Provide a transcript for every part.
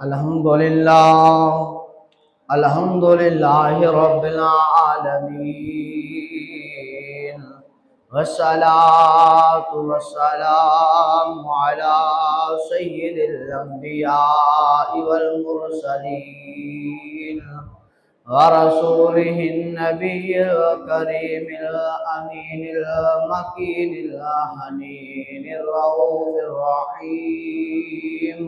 الحمد لله رب العالمين، والصلاة والسلام على سيد الأنبياء والمرسلين ورسوله النبي الكريم الأمين المكين الحنين الرؤوف الرحيم.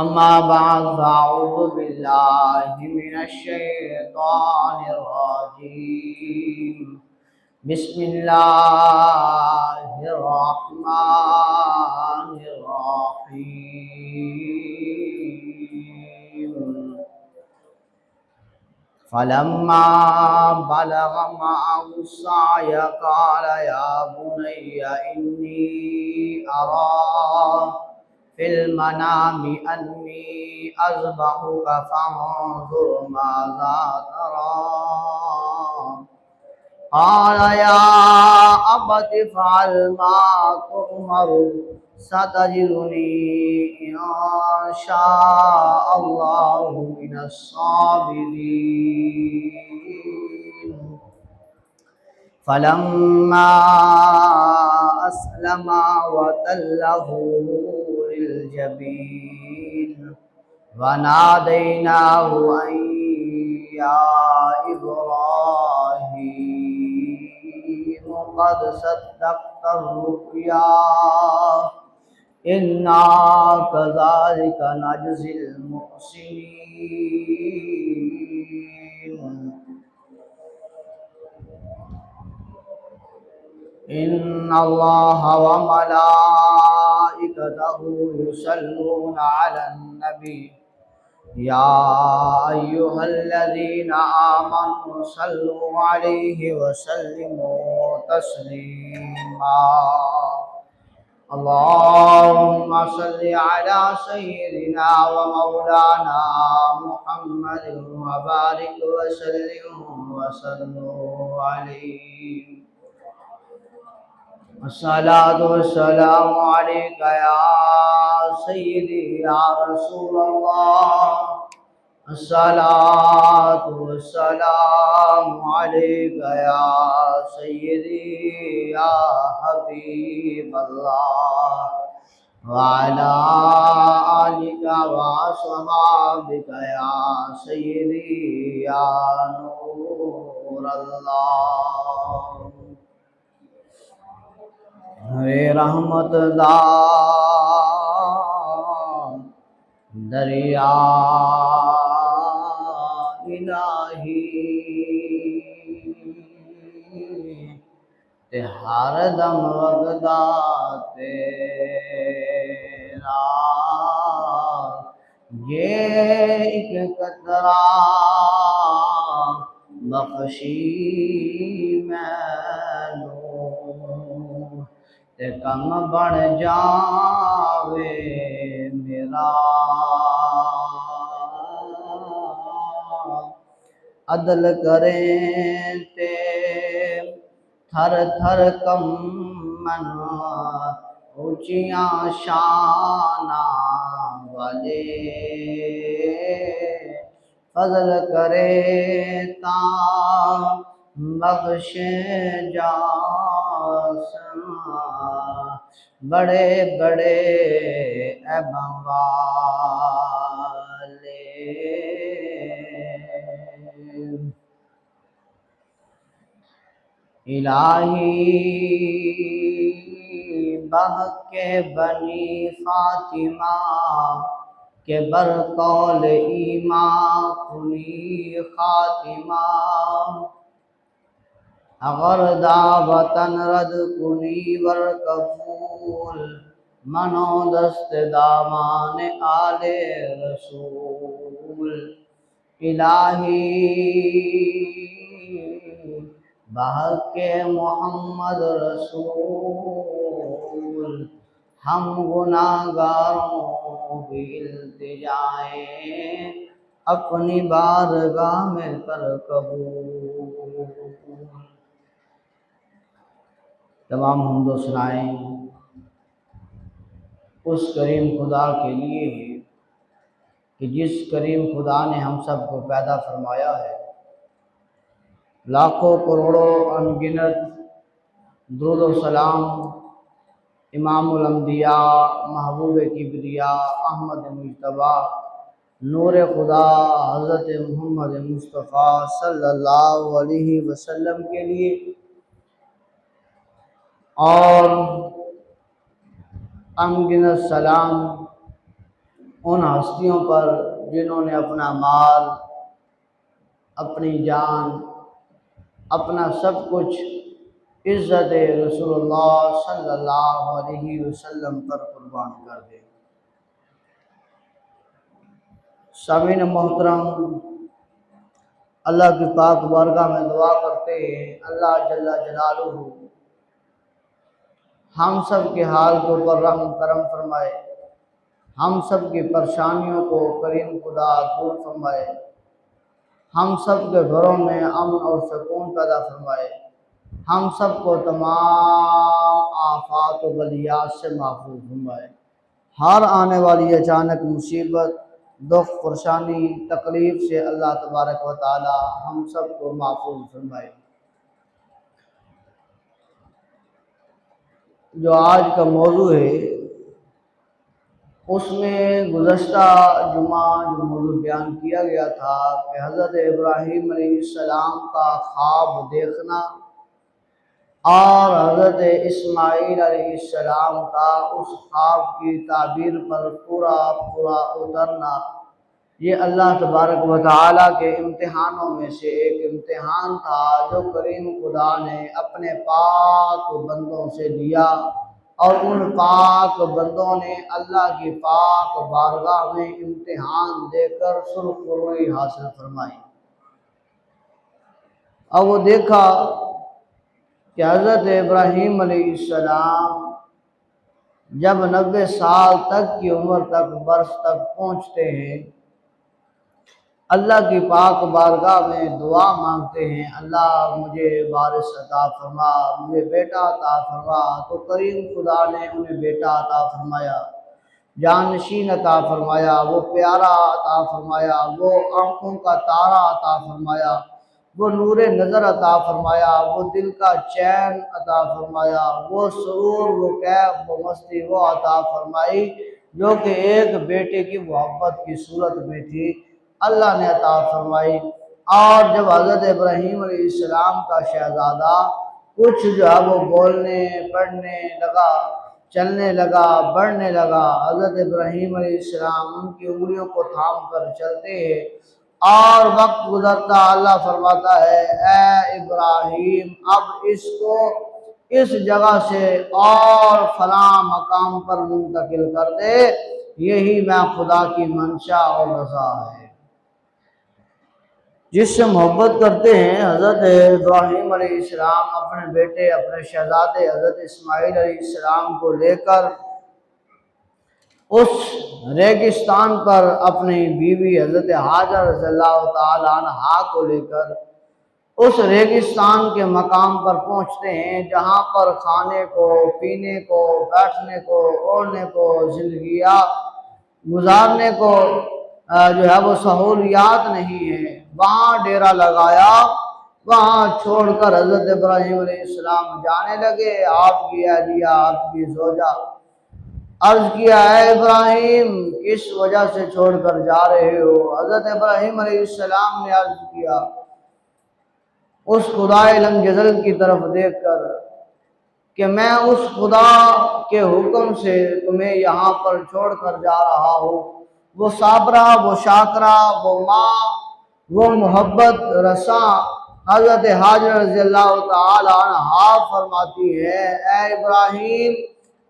أما بعد، فأعوذ بالله من الشيطان الرجيم. بسم الله الرحمن الرحيم. فلما بلغ معه السعي قال يا بني إني أرى في المنام أني أذبحك فانظر ماذا ترى. قال يا أبت افعل ما تؤمر ستجدني إن شاء الله من الصابرين. فلما أسلما وتله للجبين وناديناه أن يا إبراهيم قد صدقت الرؤيا إنا كذلك نجزي المحسنين. إن الله وملائكته يصلون على النبي يا أيها الذين آمنوا صلوا عليه وسلموا تسليما. اللهم صل على سيدنا ومولانا محمد وبارك وسلم وصلوا عليه. الصلاة والسلام عليك يا سيدي يا رسول الله. الصلاة والسلام عليك يا سيدي يا حبيب الله، وعلى آلك وأصحابك يا سيدي يا نور الله. ہرے رحمت دا دریا الہی تے ہر دم وگدا تیرا، یہ ایک قطرہ بخشی مینوں تے کم بن جاوے میرا. عدل کریں تے تھر تھر کمن اونچیاں شاناں والے، فضل کرے تاں بخشیں جاسن بڑے بڑے عیباں والے. الہی بحق کے بنی فاطمہ کے برقول ایمان کنی خاتمہ، اگر دعوتن رد کنی ورکفول منو دست دامان آل رسول. الہی بحق محمد رسول ہم گناہگاروں کی التجائیں اپنی بارگاہ میں کر قبول. تمام حمد و ثنائیں اس کریم خدا کے لیے ہے کہ جس کریم خدا نے ہم سب کو پیدا فرمایا ہے، لاکھوں کروڑوں انگنت درود و سلام امام الانبیاء محبوب کبریا احمد مجتبیٰ نور خدا حضرت محمد مصطفیٰ صلی اللہ علیہ وسلم کے لیے، اور انگنت سلام ان ہستیوں پر جنہوں نے اپنا مال، اپنی جان، اپنا سب کچھ عزت رسول اللہ صلی اللہ علیہ وسلم پر قربان کر دے۔ سامعین محترم، اللہ کی پاک بارگاہ میں دعا کرتے ہیں اللہ جل جلالہ ہم سب کے حال کے اوپر رحم کرم فرمائے، ہم سب کی پریشانیوں کو کریم خدا دور فرمائے، ہم سب کے گھروں میں امن اور سکون پیدا فرمائے، ہم سب کو تمام آفات و بلیات سے محفوظ فرمائے، ہر آنے والی اچانک مصیبت، دکھ، پریشانی، تکلیف سے اللہ تبارک و تعالی ہم سب کو محفوظ فرمائے۔ جو آج کا موضوع ہے اس میں گزشتہ جمعہ جو موضوع بیان کیا گیا تھا کہ حضرت ابراہیم علیہ السلام کا خواب دیکھنا اور حضرت اسماعیل علیہ السلام کا اس خواب کی تعبیر پر پورا اترنا، یہ اللہ تبارک و تعالیٰ کے امتحانوں میں سے ایک امتحان تھا جو کریم خدا نے اپنے پاک بندوں سے لیا، اور ان پاک بندوں نے اللہ کی پاک بارگاہ میں امتحان دے کر سرخروئی حاصل فرمائی۔ اور وہ دیکھا کہ حضرت ابراہیم علیہ السلام جب 90 سال تک کی عمر تک برس تک پہنچتے ہیں، اللہ کی پاک بارگاہ میں دعا مانگتے ہیں، اللہ مجھے وارث عطا فرما، مجھے بیٹا عطا فرما، تو کریم خدا نے انہیں بیٹا عطا فرمایا، جانشین عطا فرمایا، وہ پیارا عطا فرمایا، وہ آنکھوں کا تارا عطا فرمایا، وہ نور نظر عطا فرمایا، وہ دل کا چین عطا فرمایا، وہ سرور، وہ کیف، وہ مستی وہ عطا فرمائی جو کہ ایک بیٹے کی محبت کی صورت میں تھی، اللہ نے عطا فرمائی۔ اور جب حضرت ابراہیم علیہ السلام کا شہزادہ کچھ جو ہے وہ بولنے، پڑھنے لگا، چلنے لگا، بڑھنے لگا، حضرت ابراہیم علیہ السلام ان کی انگلیوں کو تھام کر چلتے ہیں، اور وقت گزرتا اللہ فرماتا ہے اے ابراہیم اب اس کو اس جگہ سے اور فلاں مقام پر منتقل کر دے، یہی میں خدا کی منشا اور رضا ہے۔ جس سے محبت کرتے ہیں حضرت ابراہیم علیہ السلام اپنے بیٹے، اپنے شہزادے حضرت اسماعیل علیہ السلام کو لے کر اس ریگستان پر اپنی بیوی حضرت حاجر رضی اللہ تعالی عنہا کو لے کر اس ریگستان کے مقام پر پہنچتے ہیں جہاں پر کھانے کو، پینے کو، بیٹھنے کو، اوڑھنے کو، زندگیاں گزارنے کو جو ہے وہ سہولیات نہیں ہیں۔ وہاں ڈیرا لگایا، وہاں چھوڑ کر حضرت ابراہیم علیہ السلام جانے لگے۔ آپ کی اہلیہ، آپ کی زوجہ عرض کیا اے ابراہیم کس وجہ سے چھوڑ کر جا رہے ہو؟ حضرت ابراہیم علیہ السلام نے عرض کیا اس خدائے لم یزل کی طرف دیکھ کر کہ میں اس خدا کے حکم سے تمہیں یہاں پر چھوڑ کر جا رہا ہوں۔ وہ صابرہ، وہ شاکرہ، وہ ماں، وہ محبت رساں حضرت حاجر رضی اللہ تعالی عنہا فرماتی ہے اے ابراہیم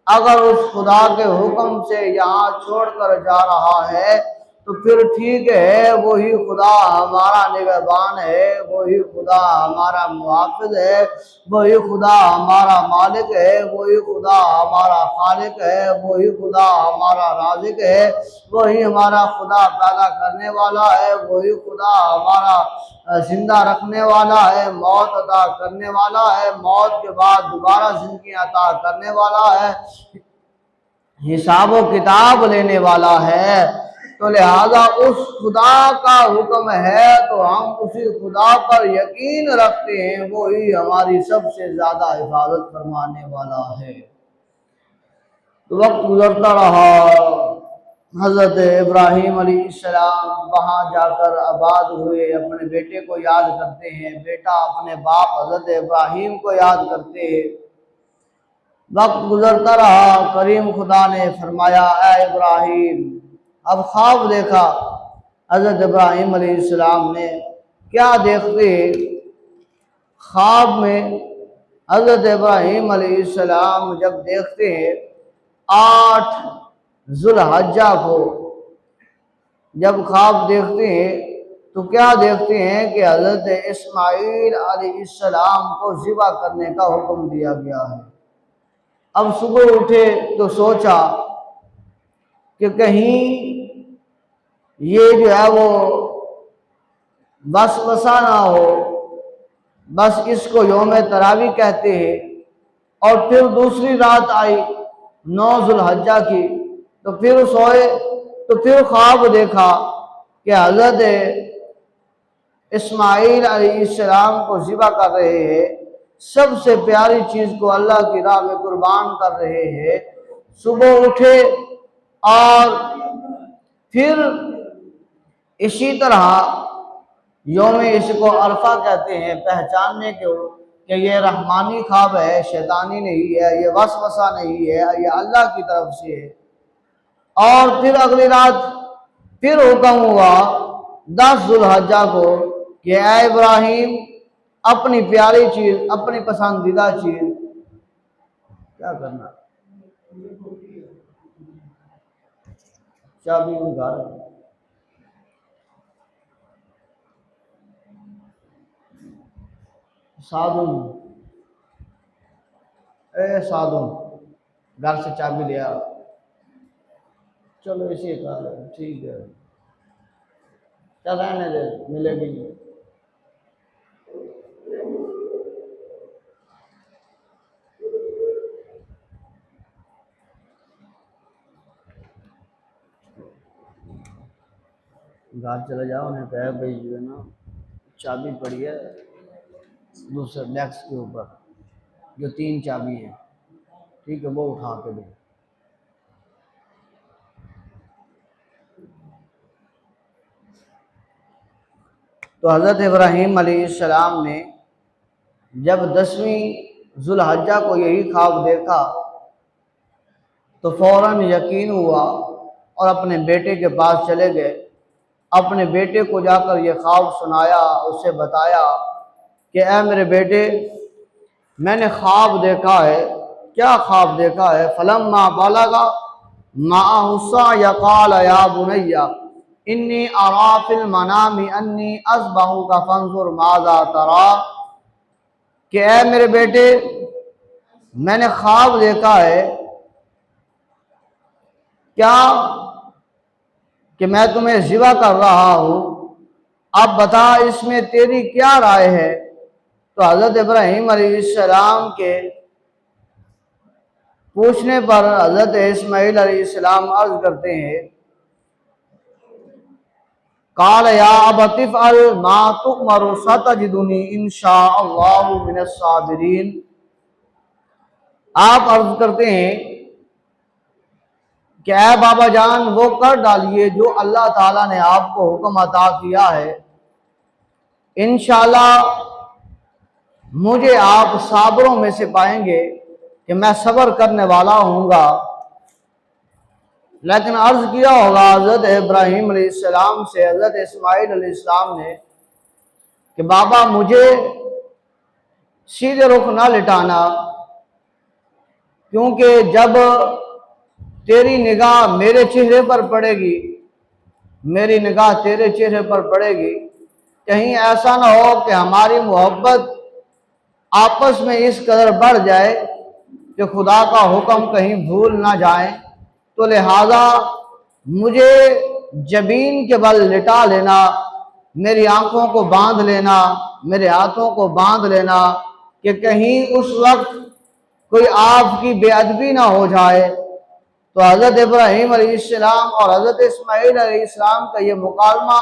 اگر اس خدا کے حکم سے یہاں چھوڑ کر جا رہا ہے تو پھر ٹھیک ہے، وہی خدا ہمارا نگہبان ہے، وہی خدا ہمارا محافظ ہے، وہی خدا ہمارا مالک ہے، وہی خدا ہمارا خالق ہے، وہی خدا ہمارا رازق ہے، وہی ہمارا خدا پیدا کرنے والا ہے، وہی خدا ہمارا زندہ رکھنے والا ہے، موت عطا کرنے والا ہے، موت کے بعد دوبارہ زندگی عطا کرنے والا ہے، حساب و کتاب لینے والا ہے۔ تو لہذا اس خدا کا حکم ہے تو ہم اسی خدا پر یقین رکھتے ہیں، وہی ہماری سب سے زیادہ حفاظت فرمانے والا ہے۔ تو وقت گزرتا رہا، حضرت ابراہیم علیہ السلام وہاں جا کر آباد ہوئے، اپنے بیٹے کو یاد کرتے ہیں، بیٹا اپنے باپ حضرت ابراہیم کو یاد کرتے ہیں۔ وقت گزرتا رہا، کریم خدا نے فرمایا اے ابراہیم، اب خواب دیکھا۔ حضرت ابراہیم علیہ السلام نے کیا دیکھتے ہیں؟ خواب میں حضرت ابراہیم علیہ السلام جب دیکھتے ہیں 8 ذو الحجہ کو، جب خواب دیکھتے ہیں تو کیا دیکھتے ہیں کہ حضرت اسماعیل علیہ السلام کو ذبح کرنے کا حکم دیا گیا ہے۔ اب صبح اٹھے تو سوچا کہ کہیں یہ جو ہے وہ بس بسا نہ ہو، بس اس کو یوم تراویح کہتے ہیں۔ اور پھر دوسری رات آئی 9 ذو الحجہ کی، تو پھر سوئے تو پھر خواب دیکھا کہ حضرت اسماعیل علیہ السلام کو ذبح کر رہے ہیں، سب سے پیاری چیز کو اللہ کی راہ میں قربان کر رہے ہیں۔ صبح اٹھے اور پھر اسی طرح یوم اس کو عرفہ کہتے ہیں، پہچاننے کے کہ یہ رحمانی خواب ہے، شیطانی نہیں ہے، یہ وسوسہ نہیں ہے، یہ اللہ کی طرف سے ہے۔ اور پھر اگلی رات پھر حکم ہوا 10 ذو الحجہ کو کہ اے ابراہیم، اپنی پیاری چیز، اپنی پسندیدہ چیز کیا کرنا، چابی گھر سادن، اے سادن گھر سے چابی لیا، چلو اسی کر لیں، ٹھیک ہے چل رہنے دے، ملے گی نہیں۔ گھر چلے جاؤ، انہیں کہا بھائی جو ہے نا چابی پڑی ہے دوسرے ڈیسک کے اوپر، جو 3 چابی ہیں، ٹھیک ہے، وہ اٹھا کے دے۔ تو حضرت ابراہیم علیہ السلام نے جب 10ویں ذو الحجہ کو یہی خواب دیکھا تو فوراً یقین ہوا اور اپنے بیٹے کے پاس چلے گئے، اپنے بیٹے کو جا کر یہ خواب سنایا، اسے بتایا کہ اے میرے بیٹے، میں نے خواب دیکھا ہے۔ کیا خواب دیکھا ہے؟ فلما بلغ معه السعي قال يا بني انی ارى في المنام انی اذبحك فانظر ماذا ترى، کہ اے میرے بیٹے، میں نے خواب دیکھا ہے کیا کہ میں تمہیں ذبح کر رہا ہوں، اب بتا اس میں تیری کیا رائے ہے؟ تو حضرت ابراہیم علیہ السلام کے پوچھنے پر حضرت اسماعیل علیہ السلام عرض کرتے ہیں قال یا ابت افعل ما تؤمر ستجدنی ان شاء اللہ من الصابرین۔ آپ عرض کرتے ہیں کہ اے بابا جان، وہ کر ڈالیے جو اللہ تعالیٰ نے آپ کو حکم عطا کیا ہے، انشاءاللہ مجھے آپ صابروں میں سے پائیں گے کہ میں صبر کرنے والا ہوں گا۔ لیکن عرض کیا ہوگا حضرت ابراہیم علیہ السلام سے حضرت اسماعیل علیہ السلام نے کہ بابا مجھے سیدھے رخ نہ لٹانا، کیونکہ جب تیری نگاہ میرے چہرے پر پڑے گی، میری نگاہ تیرے چہرے پر پڑے گی، کہیں ایسا نہ ہو کہ ہماری محبت آپس میں اس قدر بڑھ جائے کہ خدا کا حکم کہیں بھول نہ جائیں، تو لہذا مجھے جبین کے بل لٹا لینا، میری آنکھوں کو باندھ لینا، میرے ہاتھوں کو باندھ لینا، کہ کہیں اس وقت کوئی آپ کی بے ادبی نہ ہو جائے، تو حضرت ابراہیم علیہ السلام اور حضرت اسماعیل علیہ السلام کا یہ مکالمہ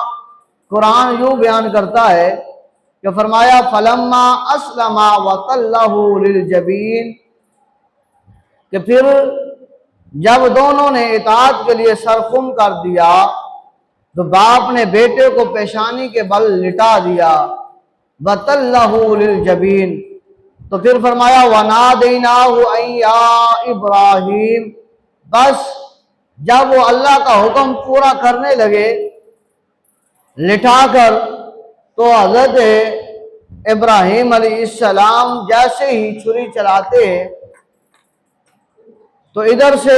قرآن یوں بیان کرتا ہے کہ فرمایا فلما اسلما وتلہ للجبین، کہ پھر جب دونوں نے اطاعت کے لیے سرخم کر دیا تو باپ نے بیٹے کو پیشانی کے بل لٹا دیا، وتلہ للجبین، تو پھر فرمایا وَنَادَيْنَاهُ أَن يَا ابراہیم، بس جب وہ اللہ کا حکم پورا کرنے لگے لٹا کر، تو حضرت ابراہیم علیہ السلام جیسے ہی چھری چلاتے تو ادھر سے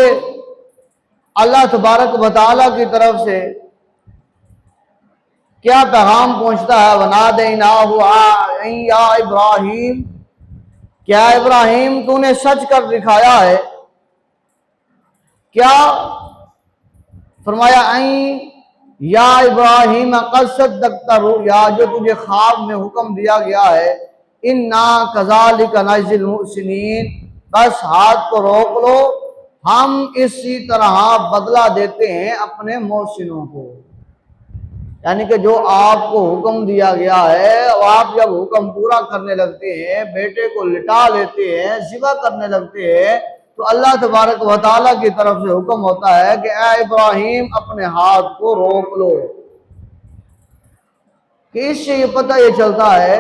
اللہ تبارک و تعالیٰ کی طرف سے کیا پیغام پہنچتا ہے؟ وَنَادَيْنَاهُ أَن يَا ابراہیم، کیا ابراہیم تو نے سچ کر دکھایا ہے؟ کیا فرمایا ان یا ابراہیم قد صدقت الرؤیا، جو تجھے خواب میں حکم دیا گیا ہے، انا کذالک نجزی المحسنین، بس ہاتھ کو روک لو، ہم اسی طرح بدلہ دیتے ہیں اپنے محسنوں کو۔ یعنی کہ جو آپ کو حکم دیا گیا ہے، اور آپ جب حکم پورا کرنے لگتے ہیں، بیٹے کو لٹا لیتے ہیں، ذبح کرنے لگتے ہیں، تو اللہ تبارک و تعالیٰ کی طرف سے حکم ہوتا ہے کہ اے ابراہیم اپنے ہاتھ کو روک لو۔ کہ اس سے یہ پتہ یہ چلتا ہے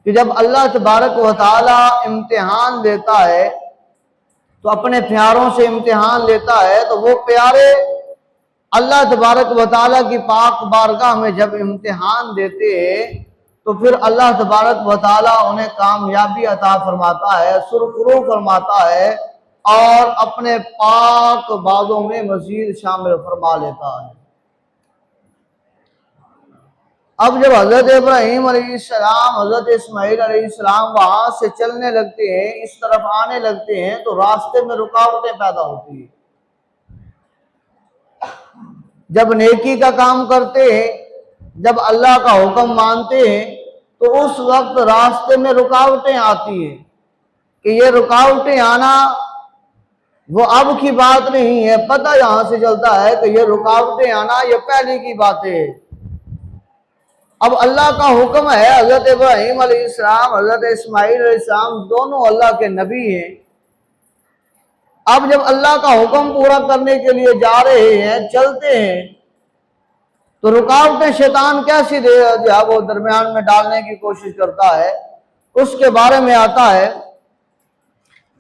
کہ جب اللہ تبارک و تعالیٰ امتحان لیتا ہے تو اپنے پیاروں سے امتحان لیتا ہے، تو وہ پیارے اللہ تبارک و تعالیٰ کی پاک بارگاہ میں جب امتحان دیتے تو پھر اللہ تبارک و تعالیٰ انہیں کامیابی عطا فرماتا ہے، سرخرو فرماتا ہے، اور اپنے پاک بازوں میں مزید شامل فرما لیتا ہے۔ اب جب حضرت ابراہیم علیہ السلام، حضرت اسماعیل علیہ السلام وہاں سے چلنے لگتے ہیں، اس طرف آنے لگتے ہیں، تو راستے میں رکاوٹیں پیدا ہوتی ہیں۔ جب نیکی کا کام کرتے ہیں، جب اللہ کا حکم مانتے ہیں، تو اس وقت راستے میں رکاوٹیں آتی ہیں، کہ یہ رکاوٹیں آنا وہ اب کی بات نہیں ہے، پتہ یہاں سے چلتا ہے کہ یہ رکاوٹیں آنا یہ پہلے کی بات ہے۔ اب اللہ کا حکم ہے، حضرت ابراہیم علیہ السلام، حضرت اسماعیل علیہ السلام دونوں اللہ کے نبی ہیں۔ اب جب اللہ کا حکم پورا کرنے کے لیے جا رہے ہیں، چلتے ہیں، تو رکاوٹیں شیطان کیسی جو ہے وہ درمیان میں ڈالنے کی کوشش کرتا ہے۔ اس کے بارے میں آتا ہے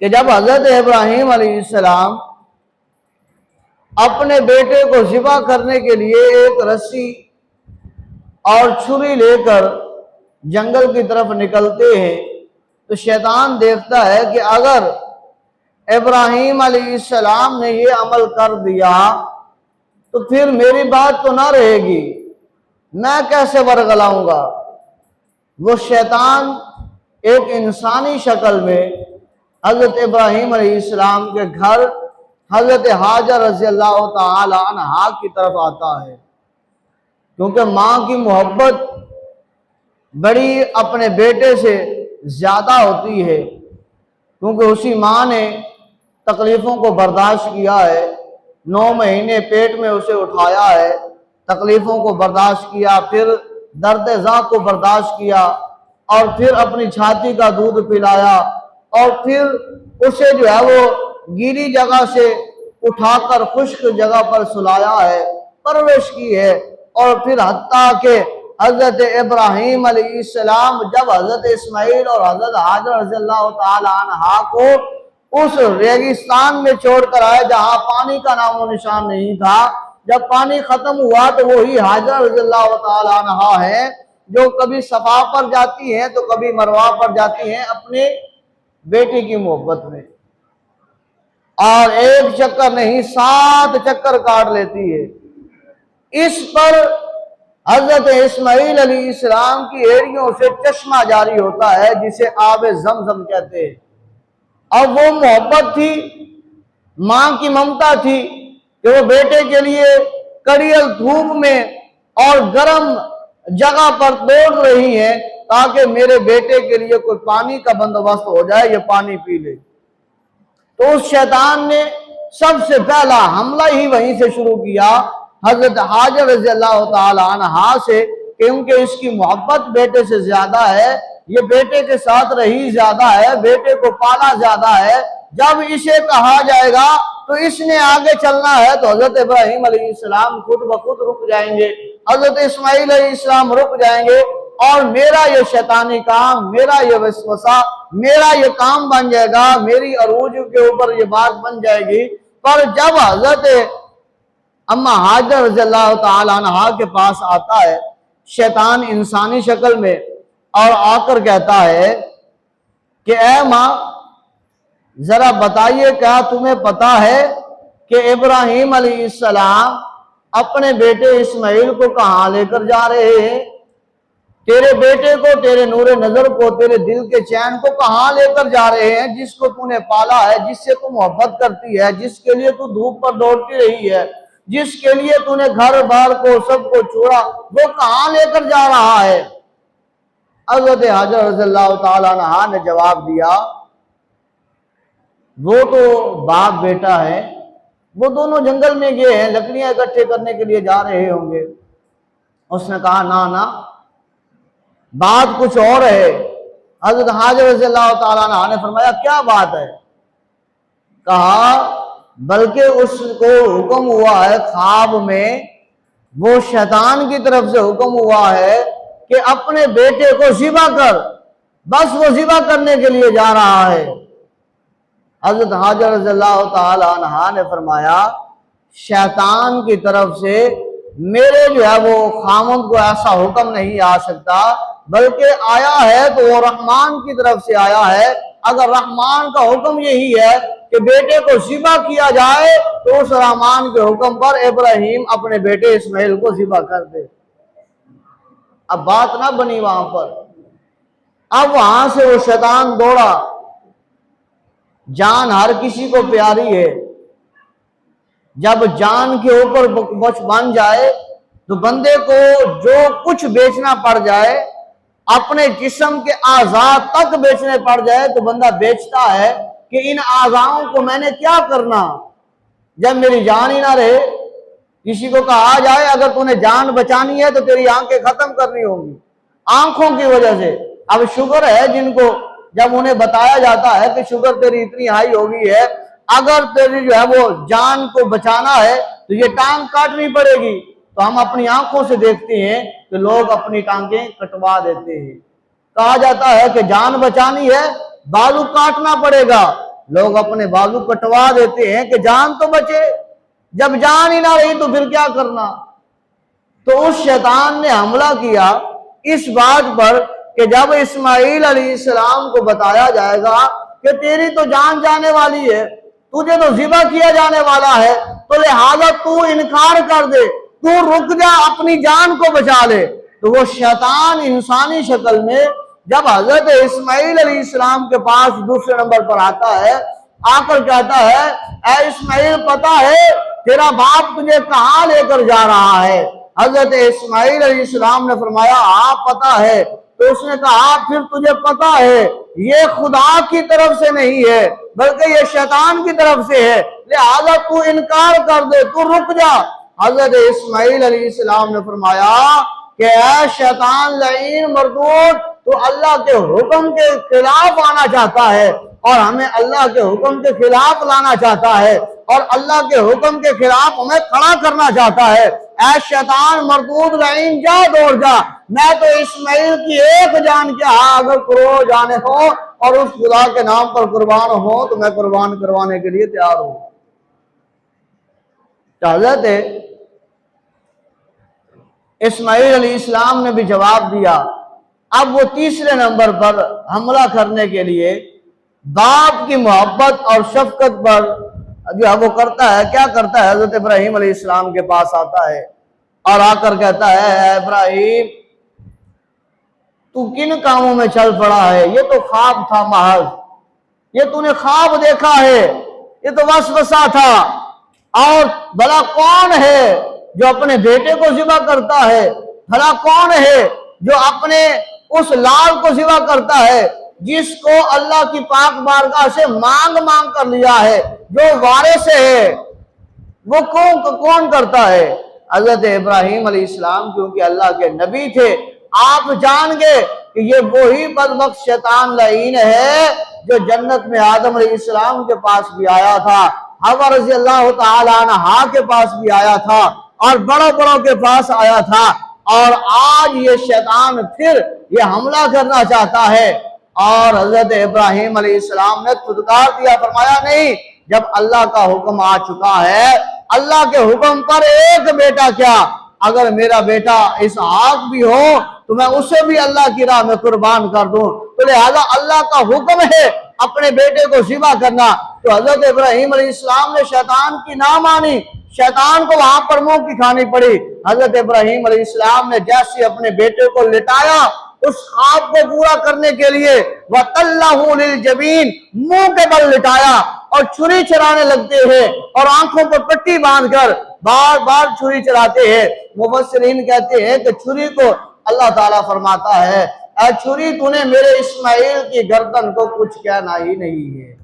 کہ جب حضرت ابراہیم علیہ السلام اپنے بیٹے کو ذبح کرنے کے لیے ایک رسی اور چھری لے کر جنگل کی طرف نکلتے ہیں، تو شیطان دیکھتا ہے کہ اگر ابراہیم علیہ السلام نے یہ عمل کر دیا تو پھر میری بات تو نہ رہے گی، میں کیسے ورگلاؤں گا۔ وہ شیطان ایک انسانی شکل میں حضرت ابراہیم علیہ السلام کے گھر حضرت حاجر رضی اللہ تعالی عنہا کی طرف آتا ہے، کیونکہ ماں کی محبت بڑی اپنے بیٹے سے زیادہ ہوتی ہے، کیونکہ اسی ماں نے تکلیفوں کو برداشت کیا ہے، 9 مہینے پیٹ میں اسے اٹھایا ہے، تکلیفوں کو برداشت کیا، پھر درد ذا کو برداشت کیا، اور پھر اپنی چھاتی کا دودھ پلایا، اور پھر اسے جو ہے وہ گیلی جگہ سے اٹھا کر خشک جگہ پر سلایا ہے، پرورش کی ہے، اور پھر حتیٰ کہ حضرت ابراہیم علیہ السلام جب حضرت اسماعیل اور حضرت حاجر رضی اللہ تعالی عنہا کو اس ریگستان میں چھوڑ کر آئے جہاں پانی کا نام و نشان نہیں تھا، جب پانی ختم ہوا تو وہی حاجر رضی اللہ تعالی عنہا ہے جو کبھی صفا پر جاتی ہیں تو کبھی مروہ پر جاتی ہیں اپنے بیٹی کی محبت میں، اور ایک چکر نہیں 7 چکر کاٹ لیتی ہے۔ اس پر حضرت اسماعیل علیہ السلام کی ایڑیوں سے چشمہ جاری ہوتا ہے جسے آب زمزم کہتے ہیں۔ اب وہ محبت تھی، ماں کی ممتا تھی کہ وہ بیٹے کے لیے کڑیل دھوپ میں اور گرم جگہ پر دوڑ رہی ہیں تاکہ میرے بیٹے کے لیے کوئی پانی کا بندوبست ہو جائے، یہ پانی پی لے۔ تو اس شیطان نے سب سے پہلا حملہ ہی وہیں سے شروع کیا حضرت حاجر رضی اللہ تعالی عنہا سے، کیونکہ اس کی محبت بیٹے سے زیادہ ہے، یہ بیٹے کے ساتھ رہی زیادہ ہے، بیٹے کو پالا زیادہ ہے۔ جب اسے کہا جائے گا تو اس نے آگے چلنا ہے تو حضرت ابراہیم علیہ السلام خود بخود رک جائیں گے، حضرت اسماعیل علیہ السلام رک جائیں گے، اور میرا یہ شیطانی کام، میرا یہ وسوسہ، میرا یہ کام بن جائے گا، میری عروج کے اوپر یہ بات بن جائے گی۔ پر جب حضرت اما ہاجر رضی اللہ تعالی عنہ کے پاس آتا ہے شیطان انسانی شکل میں، اور آ کر کہتا ہے کہ اے ماں ذرا بتائیے، کیا تمہیں پتا ہے کہ ابراہیم علیہ السلام اپنے بیٹے اسماعیل کو کہاں لے کر جا رہے ہیں؟ تیرے بیٹے کو، تیرے نور نظر کو، تیرے دل کے چین کو کہاں لے کر جا رہے ہیں؟ جس کو تو نے پالا ہے، جس سے تو محبت کرتی ہے، جس کے لیے تو دھوپ پر دوڑتی رہی ہے، جس کے لیے تو نے گھر بار کو سب کو چھوڑا، وہ کہاں لے کر جا رہا ہے؟ حضرت حاجر رضی اللہ تعالیٰ عنہ نے جواب دیا، وہ تو باپ بیٹا ہے، وہ دونوں جنگل میں گئے ہیں، لکڑیاں اکٹھے کرنے کے لیے جا رہے ہوں گے۔ اس نے کہا نا بات کچھ اور ہے۔ حضرت حاجر رضی اللہ تعالیٰ عنہ نے فرمایا کیا بات ہے؟ کہا بلکہ اس کو حکم ہوا ہے خواب میں، وہ شیطان کی طرف سے حکم ہوا ہے کہ اپنے بیٹے کو ذبح کر، بس وہ ذبح کرنے کے لیے جا رہا ہے۔ حضرت حاجر رضی اللہ تعالی عنہ نے فرمایا شیطان کی طرف سے میرے جو ہے وہ خامند کو ایسا حکم نہیں آ سکتا، بلکہ آیا ہے تو وہ رحمان کی طرف سے آیا ہے۔ اگر رحمان کا حکم یہی ہے کہ بیٹے کو ذبح کیا جائے تو اس رحمان کے حکم پر ابراہیم اپنے بیٹے اسماعیل کو ذبح کر دے۔ اب بات نہ بنی وہاں پر، اب وہاں سے وہ شیطان دوڑا۔ جان ہر کسی کو پیاری ہے، جب جان کے اوپر کچھ بن جائے تو بندے کو جو کچھ بیچنا پڑ جائے، اپنے جسم کے اعضاء تک بیچنے پڑ جائے تو بندہ بیچتا ہے کہ ان اعضاؤں کو میں نے کیا کرنا جب میری جان ہی نہ رہے۔ کسی کو کہا جائے اگر تو نے جان بچانی ہے تو تیری آنکھیں ختم کرنی ہوگی آنکھوں کی وجہ سے۔ اب شوگر ہے جن کو، جب انہیں بتایا جاتا ہے کہ شوگر تیری اتنی ہائی ہو گئی ہے، اگر تیری جو ہے وہ جان کو بچانا ہے تو یہ ٹانگ کاٹنی پڑے گی، تو ہم اپنی آنکھوں سے دیکھتے ہیں کہ لوگ اپنی ٹانگیں کٹوا دیتے ہیں۔ کہا جاتا ہے کہ جان بچانی ہے بازو کاٹنا پڑے گا، لوگ اپنے بازو کٹوا دیتے ہیں کہ جان تو بچے، جب جان ہی نہ رہی تو پھر کیا کرنا۔ تو اس شیطان نے حملہ کیا اس بات پر کہ جب اسماعیل علیہ السلام کو بتایا جائے گا کہ تیری تو جان جانے والی ہے، تجھے تو ذبح کیا جانے والا ہے، تو لہذا تو انکار کر دے، تو رک جا، اپنی جان کو بچا لے۔ تو وہ شیطان انسانی شکل میں جب حضرت اسماعیل علیہ السلام کے پاس دوسرے نمبر پر آتا ہے، آ کر کہتا ہے اے اسماعیل پتا ہے تیرا باپ تجھے کہاں لے کر جا رہا ہے؟ حضرت اسماعیل علیہ السلام نے فرمایا ہاں پتا ہے۔ تو اس نے کہا پھر تجھے پتا ہے یہ خدا کی طرف سے نہیں ہے بلکہ یہ شیطان کی طرف سے ہے، لہذا تو انکار کر دے، تو رک جا۔ حضرت اسماعیل علیہ السلام نے فرمایا کہ اے شیطان لعین مردود، تو اللہ کے حکم کے خلاف آنا چاہتا ہے اور ہمیں اللہ کے حکم کے خلاف لانا چاہتا ہے اور اللہ کے حکم کے خلاف ہمیں کھڑا کرنا چاہتا ہے۔ اے شیطان مردود لعین جا، دوڑ جا، میں تو اسماعیل کی ایک جان کیا اگر کروڑ جانے ہو اور اس خدا کے نام پر قربان ہو تو میں قربان کروانے کے لیے تیار ہوں۔ حضرت اسماعیل علیہ السلام نے بھی جواب دیا۔ اب وہ تیسرے نمبر پر حملہ کرنے کے لیے باپ کی محبت اور شفقت پر جو وہ کرتا ہے، کیا کرتا ہے؟ حضرت ابراہیم علیہ السلام کے پاس آتا ہے اور آ کر کہتا ہے اے ابراہیم تو کن کاموں میں چل پڑا ہے؟ یہ تو خواب تھا محض، یہ تو نے خواب دیکھا ہے، یہ تو وسوسہ تھا۔ اور بھلا کون ہے جو اپنے بیٹے کو ذبح کرتا ہے؟ بھلا کون ہے جو اپنے اس لال کو ذبح کرتا ہے؟ جس کو اللہ کی پاک بارگاہ سے مانگ مانگ کر لیا ہے، جو وارث ہے، وہ کون کرتا ہے؟ حضرت ابراہیم علیہ السلام، کیونکہ اللہ کے نبی تھے، آپ جان گئے کہ یہ وہی بدبخت شیطان لعین ہے جو جنت میں آدم علیہ السلام کے پاس بھی آیا تھا، حوا رضی اللہ تعالی عنہا کے پاس بھی آیا تھا، اور بڑوں بڑوں کے پاس آیا تھا، اور آج یہ شیطان پھر یہ حملہ کرنا چاہتا ہے۔ اور حضرت ابراہیم علیہ السلام نے خودکار دیا، فرمایا نہیں، جب اللہ کا حکم آ چکا ہے، اللہ کے حکم پر ایک بیٹا کیا، اگر میرا بیٹا اسحاق بھی ہو تو میں اسے بھی اللہ کی راہ میں قربان کر دوں، تو لہذا اللہ کا حکم ہے اپنے بیٹے کو ذبح کرنا۔ تو حضرت ابراہیم علیہ السلام نے شیطان کی نہ مانی، شیطان کو وہاں پر منہ کی کھانی پڑی۔ حضرت ابراہیم علیہ السلام نے جیسے اپنے بیٹے کو لٹایا اس خواب کو پورا کرنے کے لیے، وَتَلَّهُ لِلْجَبِينِ، منہ کے بل لٹایا اور چھری چلانے لگتے ہیں، اور آنکھوں پر پٹی باندھ کر بار بار چھری چلاتے ہیں۔ مفسرین کہتے ہیں کہ چھری کو اللہ تعالیٰ فرماتا ہے، اے چھری، تو نے میرے اسماعیل کی گردن کو کچھ کہنا ہی نہیں ہے۔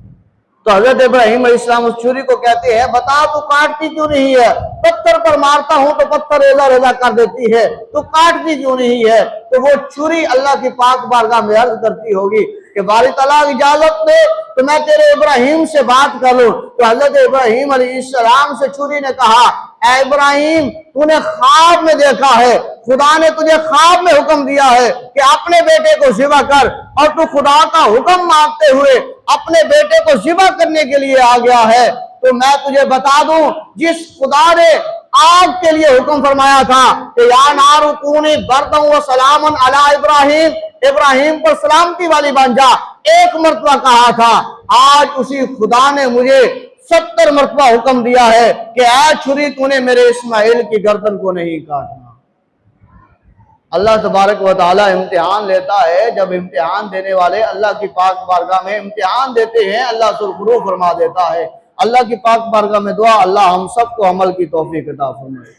تو حضرت ابراہیم علیہ السلام اس چھری کو کہتے ہیں، بتا تو کاٹتی کیوں نہیں ہے؟ پتھر پر مارتا ہوں تو پتھر ریزہ ریزہ کر دیتی ہے، تو کاٹتی کیوں نہیں ہے؟ تو وہ چھری اللہ کی پاک بارگاہ میں عرض کرتی ہوگی کہ باری تعالیٰ اجازت دے تو میں تیرے ابراہیم سے بات کر لوں۔ تو حضرت ابراہیم علیہ السلام سے چھری نے کہا، اے ابراہیم، تو نے خواب میں دیکھا ہے، خدا نے تجھے خواب میں حکم دیا ہے کہ اپنے بیٹے کو ذبح کر، اور تو خدا کا حکم مانگتے ہوئے اپنے بیٹے کو ذبح کرنے کے لیے آ گیا ہے۔ تو میں تجھے بتا دوں، جس خدا نے آگ کے لیے حکم فرمایا تھا کہ یا نار کونی بردا و سلاما علی ابراہیم، ابراہیم پر سلامتی والی بن جا، ایک مرتبہ کہا تھا، آج اسی خدا نے مجھے 70 مرتبہ حکم دیا ہے کہ اے چھری، تو نے میرے اسماعیل کی گردن کو نہیں کاٹنا۔ اللہ تبارک و تعالی امتحان لیتا ہے، جب امتحان دینے والے اللہ کی پاک بارگاہ میں امتحان دیتے ہیں، اللہ سرخرو فرما دیتا ہے۔ اللہ کی پاک بارگاہ میں دعا، اللہ ہم سب کو عمل کی توفیق عطا فرمائے۔